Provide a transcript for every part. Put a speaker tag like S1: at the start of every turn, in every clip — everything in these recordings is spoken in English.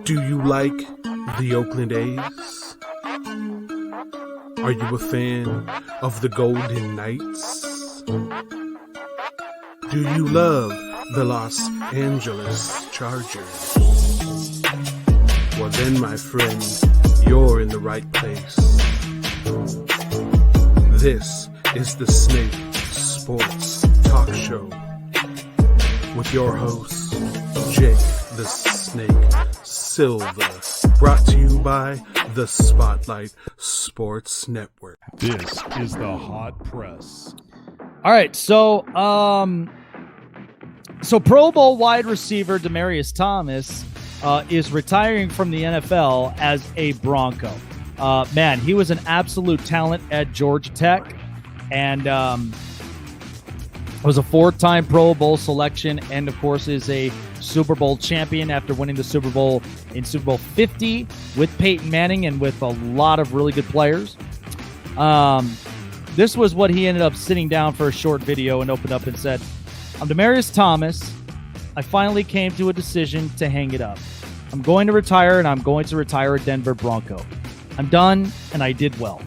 S1: Do you like the Oakland A's? Are you a fan of the Golden Knights? Do you love the Los Angeles Chargers? Well then, my friend, you're in the right place. This is the Snake Sports Talk Show with your host, Jake the Snake Silva, brought to you by the Spotlight Sports Network.
S2: This is the Hot Press.
S3: All right, so Pro Bowl wide receiver Demaryius Thomas is retiring from the NFL as a Bronco. Man, he was an absolute talent at Georgia Tech, and was a four-time Pro Bowl selection, and of course is a Super Bowl champion after winning the Super Bowl in Super Bowl 50 with Peyton Manning and with a lot of really good players. This was what he ended up sitting down for a short video and opened up and said, "I'm Demaryius Thomas. I finally came to a decision to hang it up. I'm going to retire, and I'm going to retire a Denver Bronco. I'm done, and I did well."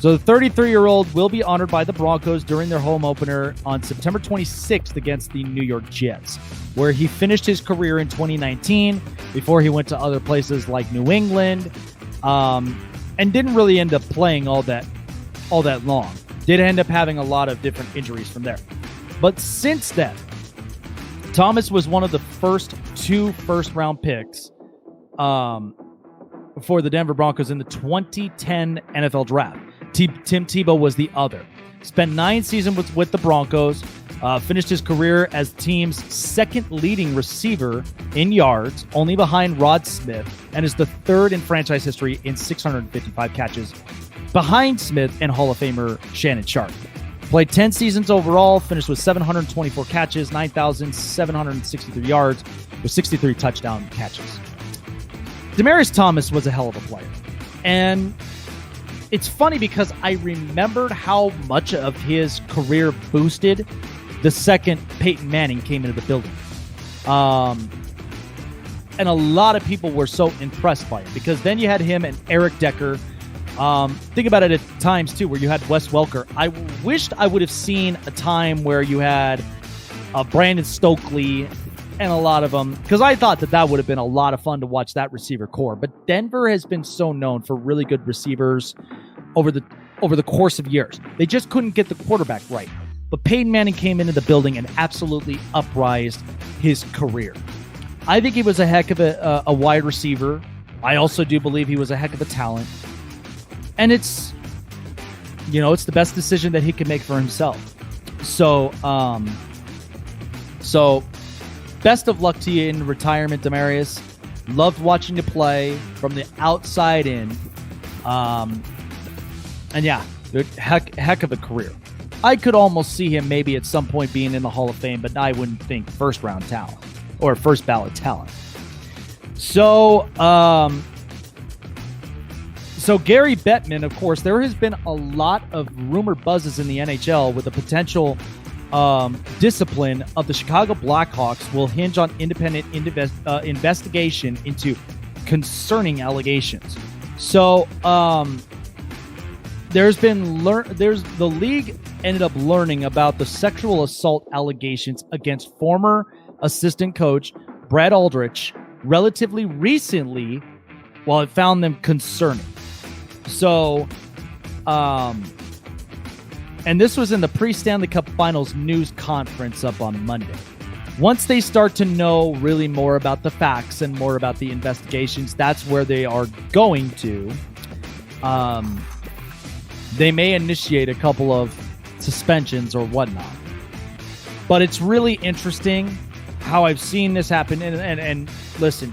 S3: So the 33-year-old will be honored by the Broncos during their home opener on September 26th against the New York Jets, where he finished his career in 2019 before he went to other places like New England, and didn't really end up playing all that long. Did end up having a lot of different injuries from there. But since then, Thomas was one of the first two first-round picks for the Denver Broncos in the 2010 NFL Draft. Tim Tebow was the other. Spent 9 seasons with the Broncos, finished his career as the team's second leading receiver in yards, only behind Rod Smith, and is the third in franchise history in 655 catches, behind Smith and Hall of Famer Shannon Sharpe. Played 10 seasons overall, finished with 724 catches, 9,763 yards, with 63 touchdown catches. Demaryius Thomas was a hell of a player. And it's funny because I remembered how much of his career boosted the second Peyton Manning came into the building. And a lot of people were so impressed by it because then you had him and Eric Decker. Think about it at times, too, where you had Wes Welker. I wished I would have seen a time where you had Brandon Stokely and a lot of them, because I thought that would have been a lot of fun to watch that receiver core. But Denver has been so known for really good receivers over the course of years. They just couldn't get the quarterback right. But Peyton Manning came into the building and absolutely uprised his career. I think he was a heck of a wide receiver. I also do believe he was a heck of a talent. And it's the best decision that he could make for himself. So best of luck to you in retirement, Demaryius. Loved watching you play from the outside in. And yeah, heck of a career. I could almost see him maybe at some point being in the Hall of Fame, but I wouldn't think first round talent or first ballot talent. So Gary Bettman, of course, there has been a lot of rumor buzzes in the NHL with the potential discipline of the Chicago Blackhawks will hinge on independent investigation into concerning allegations. So the league ended up learning about the sexual assault allegations against former assistant coach Brad Aldrich relatively recently, while it found them concerning. So, and this was in the pre-Stanley Cup Finals news conference up on Monday. Once they start to know really more about the facts and more about the investigations, that's where they are going to. They may initiate a couple of suspensions or whatnot. But it's really interesting how I've seen this happen. And listen,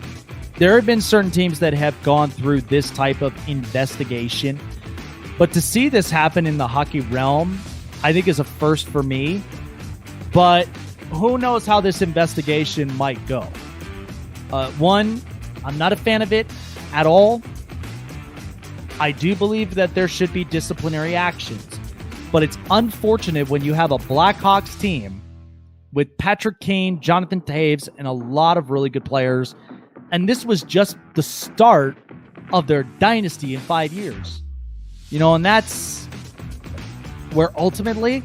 S3: there have been certain teams that have gone through this type of investigation. But to see this happen in the hockey realm, I think is a first for me. But who knows how this investigation might go. One, I'm not a fan of it at all. I do believe that there should be disciplinary actions. But it's unfortunate when you have a Blackhawks team with Patrick Kane, Jonathan Taves, and a lot of really good players And this was just the start of their dynasty in 5 years. And that's where ultimately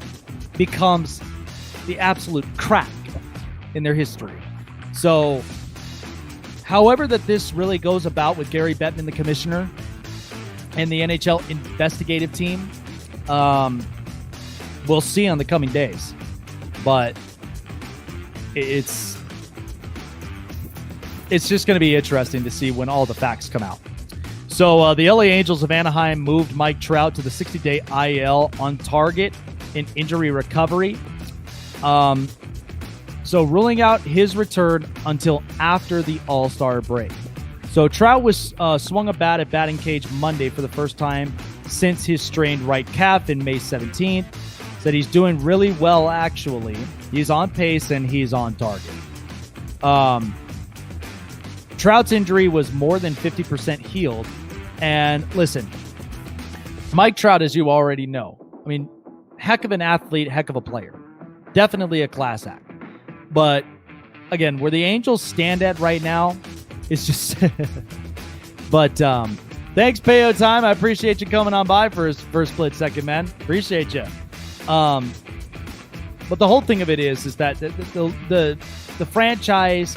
S3: becomes the absolute crack in their history. So, however that this really goes about with Gary Bettman, the commissioner, and the NHL investigative team, we'll see on the coming days. But it's just going to be interesting to see when all the facts come out. So the LA Angels of Anaheim moved Mike Trout to the 60-day IL on target in injury recovery. So ruling out his return until after the All-Star break. So Trout was swung a bat at batting cage Monday for the first time since his strained right calf in May 17th. Said he's doing really well, actually. He's on pace and he's on target. Trout's injury was more than 50% healed. And listen, Mike Trout, as you already know, I mean, heck of an athlete, heck of a player. Definitely a class act. But again, where the Angels stand at right now, it's just... But thanks, Payo Time. I appreciate you coming on by for a split second, man. Appreciate you. But the whole thing of it is that the franchise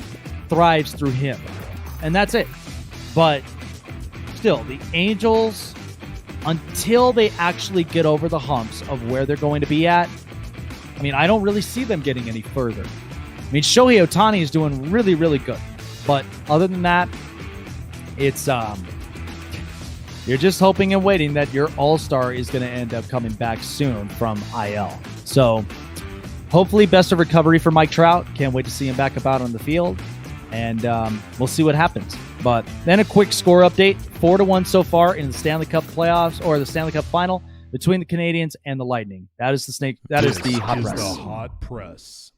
S3: thrives through him. And that's it. But still, the Angels, until they actually get over the humps of where they're going to be at, I mean, I don't really see them getting any further. I mean, Shohei Ohtani is doing really, really good. But other than that, it's you're just hoping and waiting that your all-star is going to end up coming back soon from IL. So hopefully best of recovery for Mike Trout. Can't wait to see him back about on the field. And we'll see what happens. But then a quick score update. 4-1 so far in the Stanley Cup playoffs, or the Stanley Cup final, between the Canadiens and the Lightning. That is the Hot Press.
S2: The Hot Press.